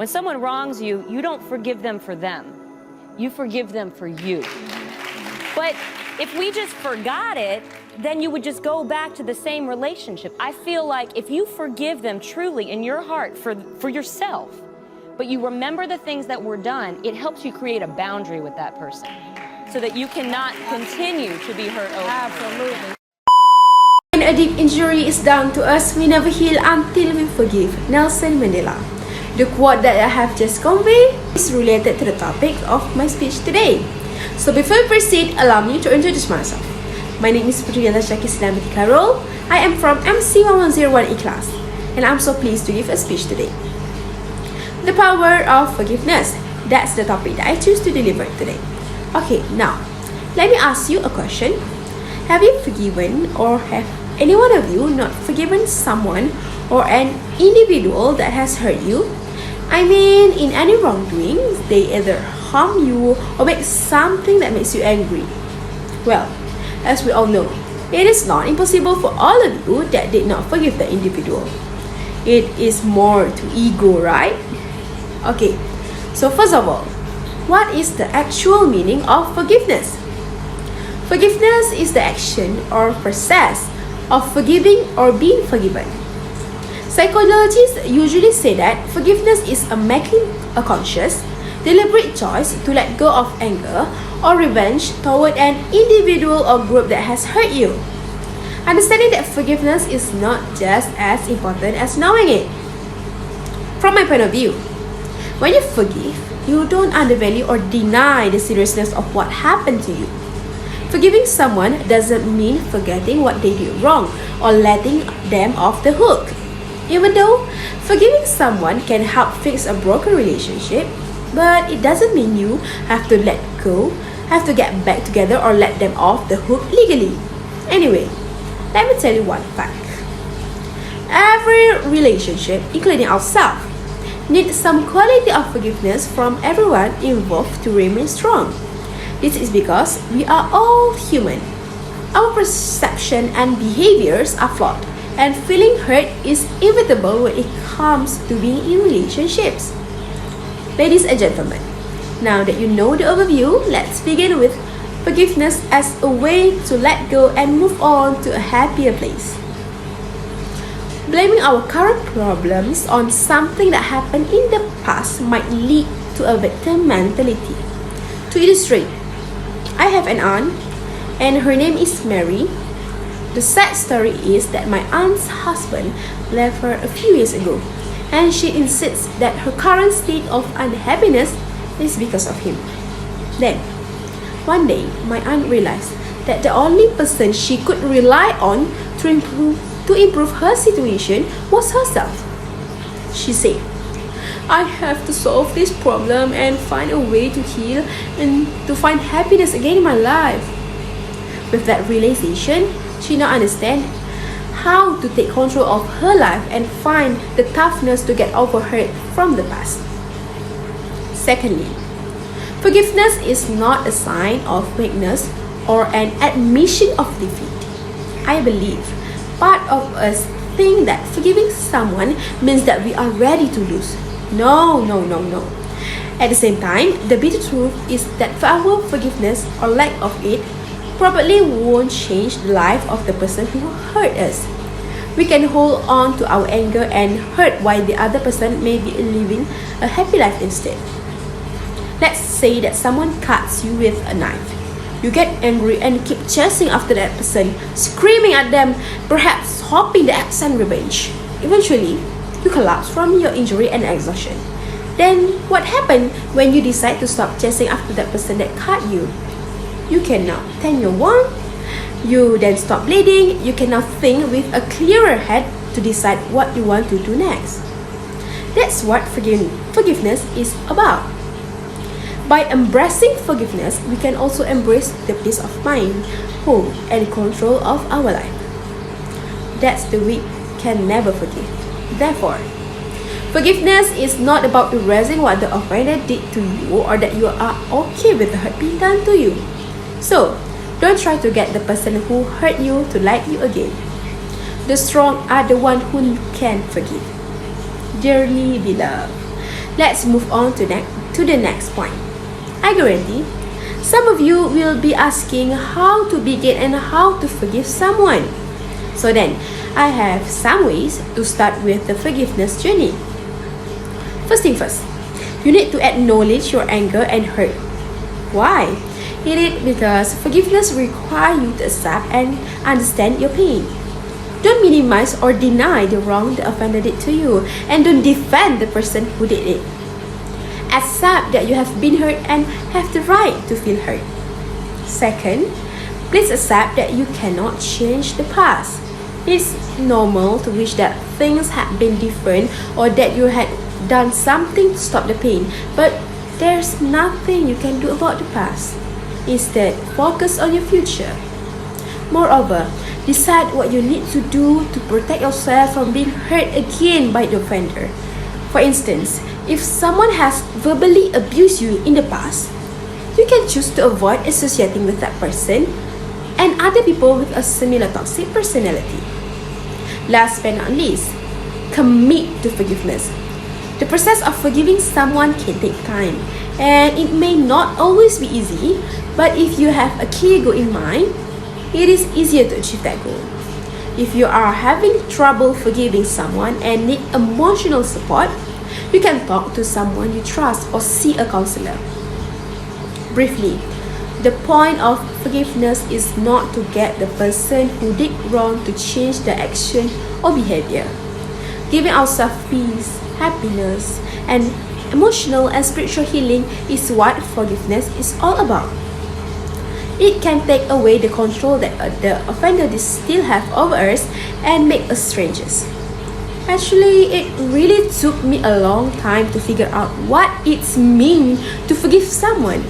When someone wrongs you, you don't forgive them for them. You forgive them for you. But if we just forgot it, then you would just go back to the same relationship. I feel like if you forgive them truly in your heart for yourself, but you remember the things that were done, it helps you create a boundary with that person so that you cannot continue to be hurt over. Absolutely. When a deep injury is done to us, we never heal until we forgive. Nelson Mandela. The quote that I have just conveyed is related to the topic of my speech today. So before we proceed, allow me to introduce myself. My name is Priyana Shaki Sinamiti Karol. I am from MC1101 E-Class, and I'm so pleased to give a speech today. The power of forgiveness. That's the topic that I choose to deliver today. Okay, now, let me ask you a question. Have you forgiven, or have any one of you not forgiven someone or an individual that has hurt you? I mean, in any wrongdoing, they either harm you or make something that makes you angry. Well, as we all know, it is not impossible for all of you that did not forgive the individual. It is more to ego, right? Okay, so first of all, what is the actual meaning of forgiveness? Forgiveness is the action or process of forgiving or being forgiven. Psychologists usually say that forgiveness is making a conscious, deliberate choice to let go of anger or revenge toward an individual or group that has hurt you. Understanding that forgiveness is not just as important as knowing it. From my point of view, when you forgive, you don't undervalue or deny the seriousness of what happened to you. Forgiving someone doesn't mean forgetting what they did wrong or letting them off the hook. Even though forgiving someone can help fix a broken relationship, but it doesn't mean you have to let go, have to get back together or let them off the hook legally. Anyway, let me tell you one fact. Every relationship, including ourselves, needs some quality of forgiveness from everyone involved to remain strong. This is because we are all human. Our perception and behaviors are flawed, and feeling hurt is inevitable when it comes to being in relationships. Ladies and gentlemen, now that you know the overview, let's begin with forgiveness as a way to let go and move on to a happier place. Blaming our current problems on something that happened in the past might lead to a victim mentality. To illustrate, I have an aunt, and her name is Mary. The sad story is that my aunt's husband left her a few years ago, and she insists that her current state of unhappiness is because of him. Then, one day, my aunt realized that the only person she could rely on to improve her situation was herself. She said, I have to solve this problem and find a way to heal and to find happiness again in my life. With that realization, she now understands how to take control of her life and find the toughness to get over hurt from the past. Secondly, forgiveness is not a sign of weakness or an admission of defeat. I believe part of us think that forgiving someone means that we are ready to lose. No. At the same time, the bitter truth is that our forgiveness or lack of it probably won't change the life of the person who hurt us. We can hold on to our anger and hurt while the other person may be living a happy life instead. Let's say that someone cuts you with a knife. You get angry and keep chasing after that person, screaming at them, perhaps hoping they accept revenge. Eventually, you collapse from your injury and exhaustion. Then, what happened when you decide to stop chasing after that person that cut you? You can now tend your wound. You then stop bleeding. You can now think with a clearer head to decide what you want to do next. That's what forgiveness is about. By embracing forgiveness, we can also embrace the peace of mind, hope, and control of our life. That's the we can never forgive. Therefore, forgiveness is not about erasing what the offender did to you or that you are okay with the hurt being done to you. So, don't try to get the person who hurt you to like you again. The strong are the one who can forgive. Dearly beloved, Let's move on to the next point. I guarantee some of you will be asking how to begin and how to forgive someone. So then, I have some ways to start with the forgiveness journey. First thing first, you need to acknowledge your anger and hurt. Why? It is because forgiveness requires you to accept and understand your pain. Don't minimize or deny the wrong the offender did to you, and don't defend the person who did it. Accept that you have been hurt and have the right to feel hurt. Second, please accept that you cannot change the past. It's normal to wish that things had been different or that you had done something to stop the pain, but there's nothing you can do about the past. Instead, focus on your future. Moreover, decide what you need to do to protect yourself from being hurt again by the offender. For instance, if someone has verbally abused you in the past, you can choose to avoid associating with that person and other people with a similar toxic personality. Last but not least, commit to forgiveness. The process of forgiving someone can take time, and it may not always be easy, but if you have a clear goal in mind, it is easier to achieve that goal. If you are having trouble forgiving someone and need emotional support, you can talk to someone you trust or see a counselor. Briefly, the point of forgiveness is not to get the person who did wrong to change their action or behavior. Giving ourselves peace, happiness, and emotional and spiritual healing is what forgiveness is all about. It can take away the control that the offender still have over us and make us strangers. Actually, it really took me a long time to figure out what it means to forgive someone.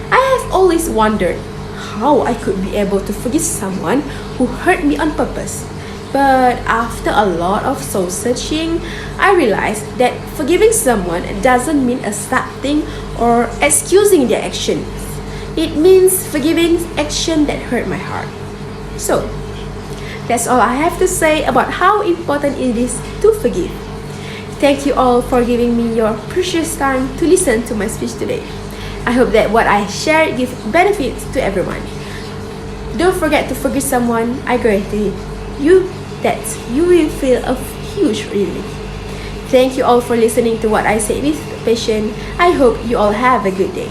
I have always wondered how I could be able to forgive someone who hurt me on purpose. But after a lot of soul searching, I realized that forgiving someone doesn't mean accepting or excusing their actions. It means forgiving action that hurt my heart. So, that's all I have to say about how important it is to forgive. Thank you all for giving me your precious time to listen to my speech today. I hope that what I shared gives benefits to everyone. Don't forget to forgive someone. I guarantee you that you will feel a huge relief. Thank you all for listening to what I say with patience. I hope you all have a good day.